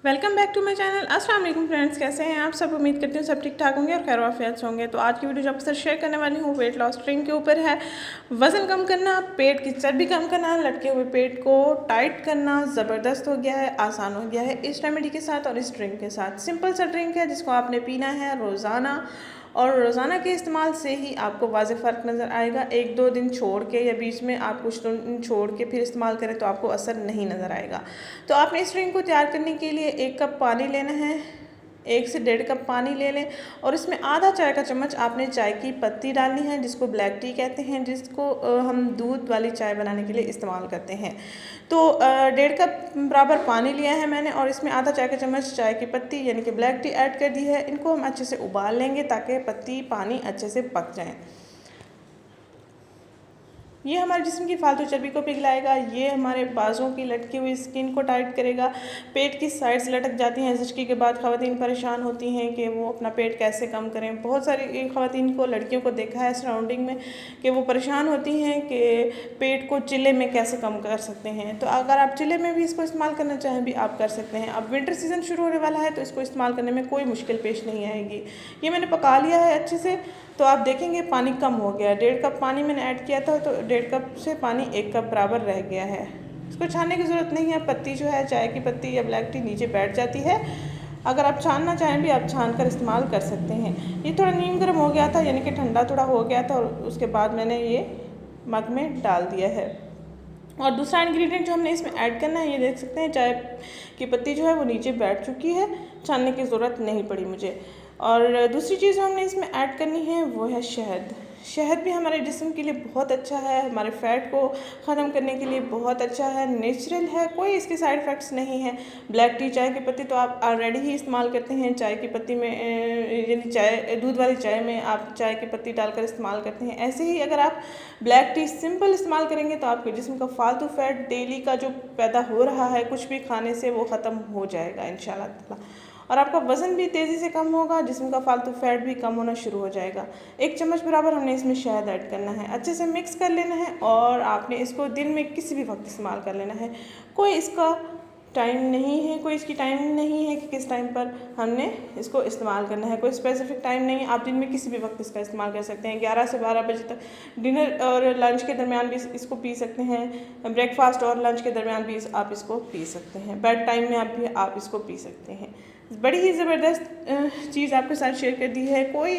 Welcome back to my channel. अस्सलाम वालेकुम friends, कैसे हैं आप सब? उम्मीद करती हूँ सब ठीक ठाक होंगे और खैर आफियत से होंगे। तो आज की वीडियो जो आपके साथ शेयर करने वाली हूँ वेट लॉस ड्रिंक के ऊपर है। वज़न कम करना, पेट की चर्बी कम करना, लटके हुए पेट को टाइट करना ज़बरदस्त हो गया है, आसान हो गया है इस रेमेडी के साथ और इस ड्रिंक के साथ। सिंपल सा ड्रिंक है जिसको आपने पीना है रोज़ाना और रोज़ाना के इस्तेमाल से ही आपको वाज़ेह फ़र्क नज़र आएगा। एक दो दिन छोड़ के या बीच में आप कुछ दिन छोड़ के फिर इस्तेमाल करें तो आपको असर नहीं नज़र आएगा। तो आपने इस ड्रिंक को तैयार करने के लिए 1 कप पानी लेना है, 1 से 1.5 कप पानी ले लें और इसमें आधा चाय का चम्मच आपने चाय की पत्ती डालनी है जिसको ब्लैक टी कहते हैं, जिसको हम दूध वाली चाय बनाने के लिए इस्तेमाल करते हैं। तो 1.5 कप बराबर पानी लिया है मैंने और इसमें आधा चाय का चम्मच चाय की पत्ती यानी कि ब्लैक टी ऐड कर दी है। इनको हम अच्छे से उबाल लेंगे ताकि पत्ती पानी अच्छे से पक जाए। ये हमारे जिस्म की फालतू चर्बी को पिघलाएगा, ये हमारे बाजों की लटकी हुई स्किन को टाइट करेगा। पेट की साइड्स लटक जाती हैं हिचकी के बाद, ख़वातीन परेशान होती हैं कि वो अपना पेट कैसे कम करें। बहुत सारी ख़वातीन को, लड़कियों को देखा है सराउंडिंग में कि वो परेशान होती हैं कि पेट को चिल्ले में कैसे कम कर सकते हैं। तो अगर आप चिल्ले में भी इसको इस्तेमाल करना चाहें भी आप कर सकते हैं। अब विंटर सीज़न शुरू होने वाला है तो इसको इस्तेमाल करने में कोई मुश्किल पेश नहीं आएगी। ये मैंने पका लिया है अच्छे से, तो आप देखेंगे पानी कम हो गया है। 1.5 कप पानी मैंने ऐड किया था तो 1.5 कप से पानी 1 कप बराबर रह गया है। इसको छानने की ज़रूरत नहीं है। पत्ती जो है चाय की पत्ती या ब्लैक टी नीचे बैठ जाती है। अगर आप छानना चाहें भी आप छान कर इस्तेमाल कर सकते हैं। ये थोड़ा नीम गर्म हो गया था यानी कि ठंडा थोड़ा हो गया था और उसके बाद मैंने ये मग में डाल दिया है। और दूसरा इंग्रेडिएंट जो हमने इसमें ऐड करना है, ये देख सकते हैं चाय की पत्ती जो है वो नीचे बैठ चुकी है, छानने की ज़रूरत नहीं पड़ी मुझे। और दूसरी चीज़ हमने इसमें ऐड करनी है वो है शहद। शहद भी हमारे जिस्म के लिए बहुत अच्छा है, हमारे फ़ैट को ख़त्म करने के लिए बहुत अच्छा है, नेचुरल है, कोई इसके साइड इफ़ेक्ट्स नहीं है। ब्लैक टी चाय की पत्ती तो आप ऑलरेडी ही इस्तेमाल करते हैं, चाय की पत्ती में यानी चाय दूध वाली चाय में आप चाय की पत्ती डालकर इस्तेमाल करते हैं। ऐसे ही अगर आप ब्लैक टी सिंपल इस्तेमाल करेंगे तो आपके जिस्म का फालतू फ़ैट डेली का जो पैदा हो रहा है कुछ भी खाने से वो ख़त्म हो जाएगा इंशाल्लाह ताला। और आपका वज़न भी तेज़ी से कम होगा, जिस्म का फालतू फ़ैट भी कम होना शुरू हो जाएगा। 1 चम्मच बराबर हमने इसमें शहद ऐड करना है, अच्छे से मिक्स कर लेना है और आपने इसको दिन में किसी भी वक्त इस्तेमाल कर लेना है। कोई इसका टाइम नहीं है, कोई इसकी टाइमिंग नहीं है कि किस टाइम पर हमने इसको इस्तेमाल करना है, कोई स्पेसिफिक टाइम नहीं है। आप दिन में किसी भी वक्त इसका इस्तेमाल कर सकते हैं। 11 से 12 बजे तक डिनर और लंच के दरमियान भी इसको पी सकते हैं। ब्रेकफास्ट और लंच के दरमियान भी आप इसको पी सकते हैं। बेड टाइम में आप इसको पी सकते हैं। बड़ी ही ज़बरदस्त चीज़ आपके साथ शेयर कर दी है। कोई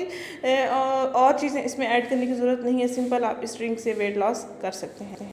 और चीज़ें इसमें ऐड करने की ज़रूरत नहीं है। सिंपल आप इस ड्रिंक से वेट लॉस कर सकते हैं।